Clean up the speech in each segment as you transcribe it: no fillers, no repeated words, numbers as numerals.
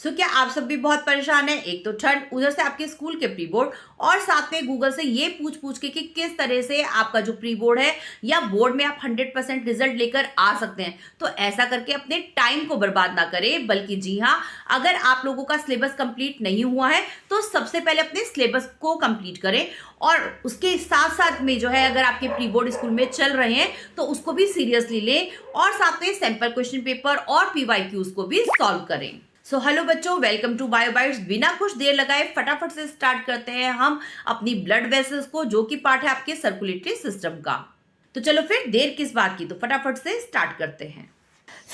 क्या आप सब भी बहुत परेशान हैं? एक तो ठंड, उधर से आपके स्कूल के प्री बोर्ड और साथ में गूगल से ये पूछ के कि किस तरह से आपका जो प्री बोर्ड है या बोर्ड में आप 100% रिजल्ट लेकर आ सकते हैं। तो ऐसा करके अपने टाइम को बर्बाद ना करें, बल्कि जी हाँ, अगर आप लोगों का सिलेबस कंप्लीट नहीं हुआ है तो सबसे पहले अपने सिलेबस को कंप्लीट करें और उसके साथ साथ में जो है अगर आपके प्री बोर्ड स्कूल में चल रहे हैं तो उसको भी सीरियसली लें और साथ में सैंपल क्वेश्चन पेपर और PYQs को भी सॉल्व करें। हेलो बच्चों, वेलकम टू बायो बाइट्स। बिना कुछ देर लगाए फटाफट से स्टार्ट करते हैं हम अपनी ब्लड वेसल्स को, जो कि पार्ट है आपके सर्कुलेटरी सिस्टम का। तो चलो फिर देर किस बात की, तो फटाफट से स्टार्ट करते हैं।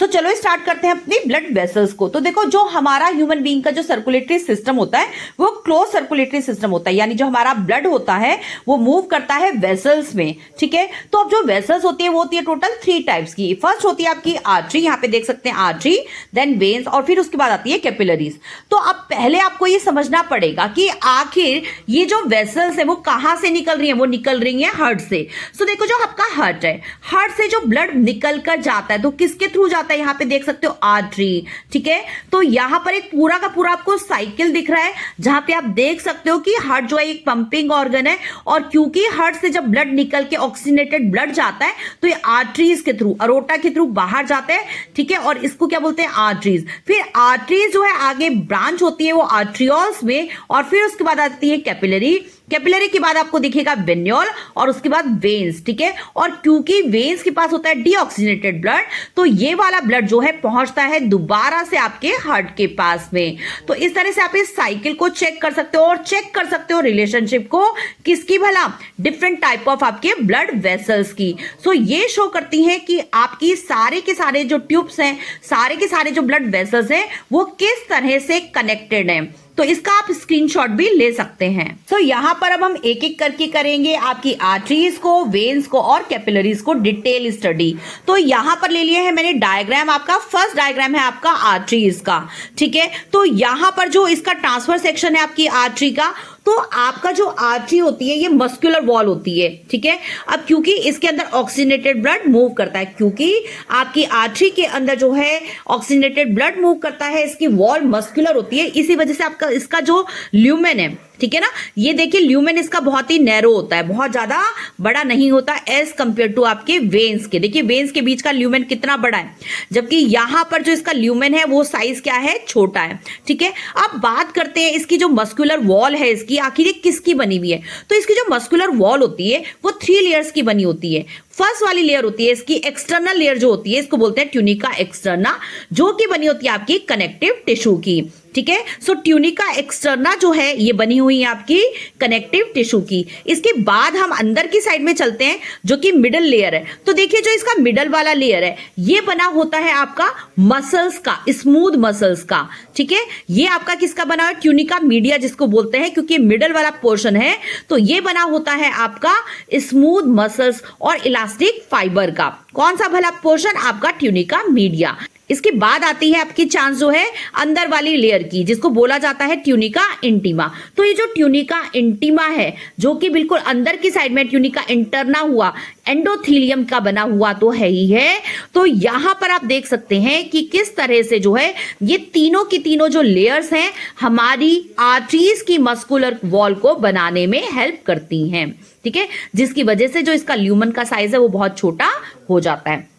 चलो स्टार्ट करते हैं अपनी ब्लड वेसल्स को। तो देखो, जो हमारा ह्यूमन बीइंग का जो सर्कुलेटरी सिस्टम होता है वो क्लोज सर्कुलेटरी सिस्टम होता है, यानी जो हमारा ब्लड होता है वो मूव करता है वेसल्स में। ठीक है, तो अब जो वेसल्स होती है वो होती है टोटल 3 टाइप्स की। फर्स्ट होती है आपकी आर्टरी, यहाँ पे देख सकते हैं आर्टरी, देन वेन्स, और फिर उसके बाद आती है कैपिलरीज। तो अब पहले आपको ये समझना पड़ेगा कि आखिर ये जो वेसल्स है वो कहां से निकल रही है। वो निकल रही है हार्ट से। देखो, जो आपका हार्ट है, हार्ट से जो ब्लड निकल कर जाता है तो किसके थ्रू जाता है, यहाँ पे देख सकते हो आर्टरी। ठीक है, तो यहां पर एक पूरा का पूरा आपको साइकिल दिख रहा है, जहां पे आप देख सकते हो कि हार्ट जो है एक पंपिंग ऑर्गन है, और क्योंकि हार्ट से जब ब्लड निकल के ऑक्सीजनेटेड ब्लड जाता है तो ये आर्टरीज के थ्रू, अरोटा के थ्रू बाहर जाता है। ठीक है, और इसको क्या बोलते हैं, आर्टरीज। फिर आर्टरीज जो है आगे ब्रांच होती है वो आर्ट्रियोल्स में, और फिर उसके बाद आती है कैपिलरी। कैपिलरी के बाद आपको दिखेगा वेन्यूल, और उसके बाद वेन्स। ठीक है, और क्योंकि वेन्स के पास होता है डीऑक्सीजनेटेड ब्लड, तो ये वाला ब्लड जो है पहुंचता है दोबारा से आपके हार्ट के पास में। तो इस तरह से आप इस साइकिल को चेक कर सकते हो, और चेक कर सकते हो रिलेशनशिप को किसकी, भला डिफरेंट टाइप ऑफ आपके ब्लड वेसल्स की। ये शो करती है कि आपकी सारे के सारे जो ट्यूब्स हैं, सारे के सारे जो ब्लड वेसल्स हैं वो किस तरह से कनेक्टेड हैं। तो इसका आप स्क्रीनशॉट भी ले सकते हैं। यहां पर अब हम एक एक करके करेंगे आपकी आर्टरीज को, वेन्स को और कैपिलरीज को डिटेल स्टडी। तो यहां पर ले लिया है मैंने डायग्राम। आपका फर्स्ट डायग्राम है आपका आर्टरीज का। ठीक है, तो यहां पर जो इसका ट्रांसफर सेक्शन है आपकी आर्टरी का, तो आपका जो आर्टरी होती है ये मस्कुलर वॉल होती है। ठीक है, अब क्योंकि इसके अंदर ऑक्सीजनेटेड ब्लड मूव करता है, क्योंकि आपकी आर्टरी के अंदर जो है ऑक्सीजनेटेड ब्लड मूव करता है, इसकी वॉल मस्कुलर होती है, इसी वजह से आपका इसका जो ल्यूमेन है, ठीक है ना, ये देखिए ल्यूमेन इसका बहुत ही नैरो होता है, बहुत ज्यादा बड़ा नहीं होता एज कंपेयर टू आपके वेन्स के। देखिए वेन्स के बीच का ल्यूमेन कितना बड़ा है, जबकि यहां पर जो इसका ल्यूमेन है वो साइज क्या है, छोटा है। ठीक है, अब बात करते हैं इसकी जो मस्कुलर वॉल है इसकी, आखिर ये किसकी बनी हुई है। तो इसकी जो मस्कुलर वॉल होती है वो 3 लेयर्स की बनी होती है। फर्स्ट वाली लेयर होती है इसकी एक्सटर्नल लेयर जो होती है, इसको बोलते हैं ट्यूनिका एक्सटर्ना, जो कि बनी होती है आपकी कनेक्टिव टिश्यू की। ठीक है, ट्यूनिका एक्सटर्ना जो है ये बनी हुई है आपकी कनेक्टिव टिश्यू की। इसके बाद हम अंदर की साइड में चलते हैं जो कि मिडल लेयर है। तो देखिए, जो इसका मिडल वाला लेयर है ये बना होता है आपका मसल्स का, स्मूथ मसल्स का। ठीक है, ये आपका किसका बना है, ट्यूनिका मीडिया जिसको बोलते हैं, क्योंकि मिडल वाला पोर्शन है तो ये बना होता है आपका स्मूथ मसल्स और इलास्टिक फाइबर का। कौन सा भला पोर्शन, आपका ट्यूनिका मीडिया। इसके बाद आती है आपकी चांस जो है अंदर वाली लेयर की, जिसको बोला जाता है ट्यूनिका इंटीमा। तो ये जो ट्यूनिका इंटीमा है जो कि बिल्कुल अंदर की साइड में ट्यूनिका इंटरना हुआ एंडोथीलियम का बना हुआ तो है ही है। तो यहां पर आप देख सकते हैं कि किस तरह से जो है ये तीनों की तीनों जो लेयर्स हैं हमारी आर्टरीज की मस्कुलर वॉल को बनाने में हेल्प करती हैं। ठीक है, जिसकी वजह से जो इसका ल्यूमन का साइज है वो बहुत छोटा हो जाता है।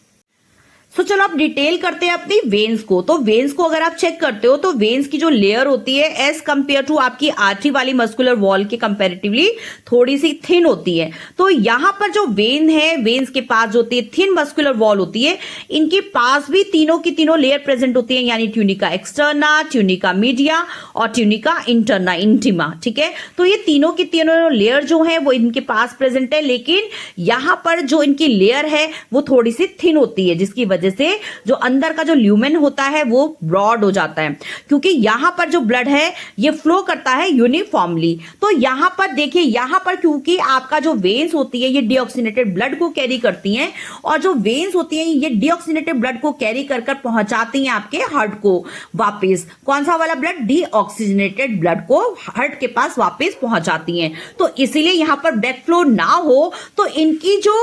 चलो आप डिटेल करते हैं अपनी वेन्स को। तो वेन्स को अगर आप चेक करते हो तो वेन्स की जो लेयर होती है एज कंपेयर टू आपकी आर्टरी वाली मस्कुलर वॉल के कंपैरेटिवली थोड़ी सी थिन होती है। तो यहां पर जो वेन है, वेन्स के पास जो होती है थिन मस्कुलर वॉल होती है, इनके पास भी तीनों की तीनों लेयर प्रेजेंट होती है, यानी ट्यूनिका एक्सटर्ना, ट्यूनिका मीडिया और ट्यूनिका इंटरना इंटीमा। ठीक है, तो ये तीनों की तीनों लेयर जो है वो इनके पास प्रेजेंट है, लेकिन यहां पर जो इनकी लेयर है वो थोड़ी सी थिन होती है, जिसकी वजह से जो अंदर का जो ल्यूमेन होता है वो ब्रॉड हो जाता है, क्योंकि यहां पर जो ब्लड है ये फ्लो करता है यूनिफॉर्मली। तो यहां पर देखिए, यहां पर क्योंकि आपका जो वेन्स होती है ये डीऑक्सीजनेटेड ब्लड को कैरी करती हैं, और जो वेन्स होती हैं ये डीऑक्सीजनेटेड ब्लड को कैरी कर कर पहुंचाती हैं आपके हार्ट को वापस। कौन सा वाला ब्लड, डीऑक्सीजनेटेड ब्लड को हार्ट के पास वापस पहुंचाती हैं। तो इसीलिए यहां पर बैकफ्लो ना हो तो इनकी जो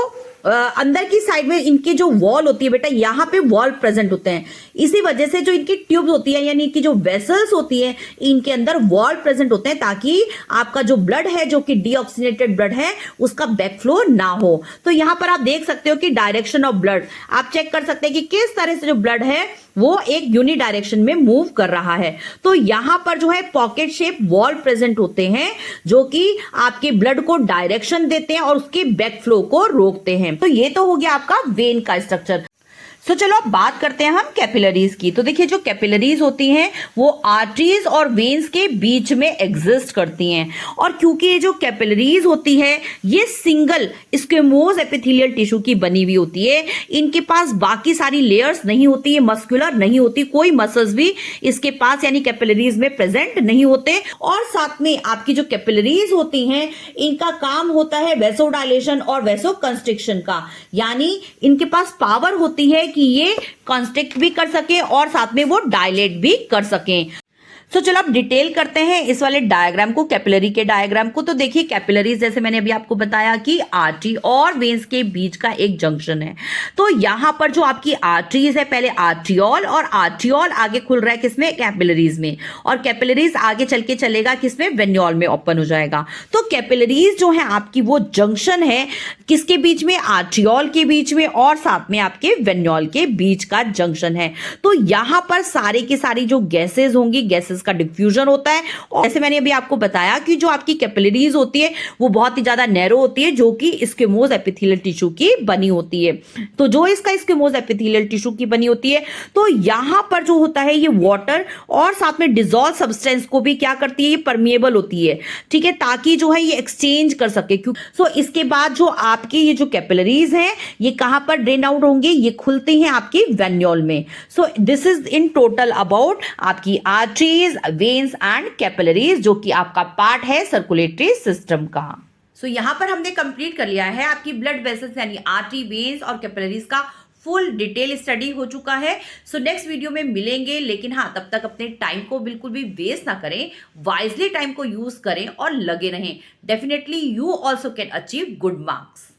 अंदर की साइड में इनकी जो वॉल होती है बेटा, यहाँ पे वॉल प्रेजेंट होते हैं। इसी वजह से जो इनकी ट्यूब होती है यानी इनकी जो वेसल्स होती है इनके अंदर वॉल प्रेजेंट होते हैं, ताकि आपका जो ब्लड है जो कि डीऑक्सीनेटेड ब्लड है उसका बैकफ्लो ना हो। तो यहाँ पर आप देख सकते हो कि डायरेक्शन ऑफ ब्लड आप चेक कर सकते हैं कि किस तरह से जो ब्लड है वो एक यूनि डायरेक्शन में मूव कर रहा है। तो यहां पर जो है पॉकेट शेप वॉल प्रेजेंट होते हैं जो कि आपके ब्लड को डायरेक्शन देते हैं और उसके बैकफ्लो को रोकते हैं। तो ये तो हो गया आपका वेन का स्ट्रक्चर। तो चलो अब बात करते हैं हम कैपिलरीज की। तो देखिए जो कैपिलरीज होती हैं वो आर्टरीज और वेन्स के बीच में एग्जिस्ट करती हैं, और क्योंकि ये जो कैपिलरीज होती है ये सिंगल स्क्वेमोज एपिथेलियल टिश्यू की बनी हुई होती है, इनके पास बाकी सारी लेयर्स नहीं होती है, मस्कुलर नहीं होती, कोई मसल्स भी इसके पास यानी कैपिलरीज में प्रेजेंट नहीं होते। और साथ में आपकी जो कैपिलरीज होती हैं इनका काम होता है वेसोडाइलेशन और वेसो कंस्ट्रिक्शन का, यानी इनके पास पावर होती है कि ये कॉन्स्ट्रिक्ट भी कर सके और साथ में वो डायलेट भी कर सकें। तो चलो अब डिटेल करते हैं इस वाले डायग्राम को, कैपिलरी के डायग्राम को। तो देखिए कैपिलरीज जैसे मैंने अभी आपको बताया कि आर्टरी और वेन्स के बीच का एक जंक्शन है। तो यहां पर जो आपकी आर्टरीज है, पहले आर्ट्रियोल, और आर्ट्रियोल आगे खुल रहा है किसमें, कैपिलरीज में, और कैपिलरीज आगे चल के चलेगा किसमें, वेन्योल में ओपन हो जाएगा। तो कैपिलरीज जो है आपकी वो जंक्शन है किसके बीच में, आर्ट्रियोल के बीच में और साथ में आपके वेन्योल के बीच का जंक्शन है। तो यहां पर सारे की सारी जो गैसेज होंगी, गैसेज का डिफ्यूजन होता है। और जैसे मैंने अभी आपको बताया कि जो आपकी कैपिलरीज होती है वो बहुत ही ज्यादा नैरो होती है, जो कि स्क्वेमोज एपिथेलियल टिश्यू की बनी होती है। तो जो इसका स्क्वेमोज एपिथेलियल टिश्यू की बनी होती है, तो यहां पर जो होता है ये वाटर और साथ में डिसॉल्व सब्सटेंस को भी क्या करती है, ये परमिएबल होती है, ठीक है, ताकि जो है ये एक्सचेंज कर सके। सो इसके बाद जो आपकी ये जो कैपिलरीज हैं ये कहां पर ड्रेन आउट होंगे, ये खुलते हैं आपकी वेन्योल में। So this is in total about आपकी आर्टरीज, वेन्स एंड कैपिलरीज, जो कि आपका पार्ट है सर्कुलेटरी सिस्टम का। सो यहां पर हमने कंप्लीट कर लिया है आपकी ब्लड वेसल्स यानी आर्टरी, वेन्स और कैपिलरीज का फुल डिटेल स्टडी हो चुका है। सो नेक्स्ट वीडियो में मिलेंगे, लेकिन हाँ तब तक अपने टाइम को बिल्कुल भी वेस्ट ना करें, वाइजली टाइम को यूज करें और लगे रहें। Definitely you also can achieve good marks.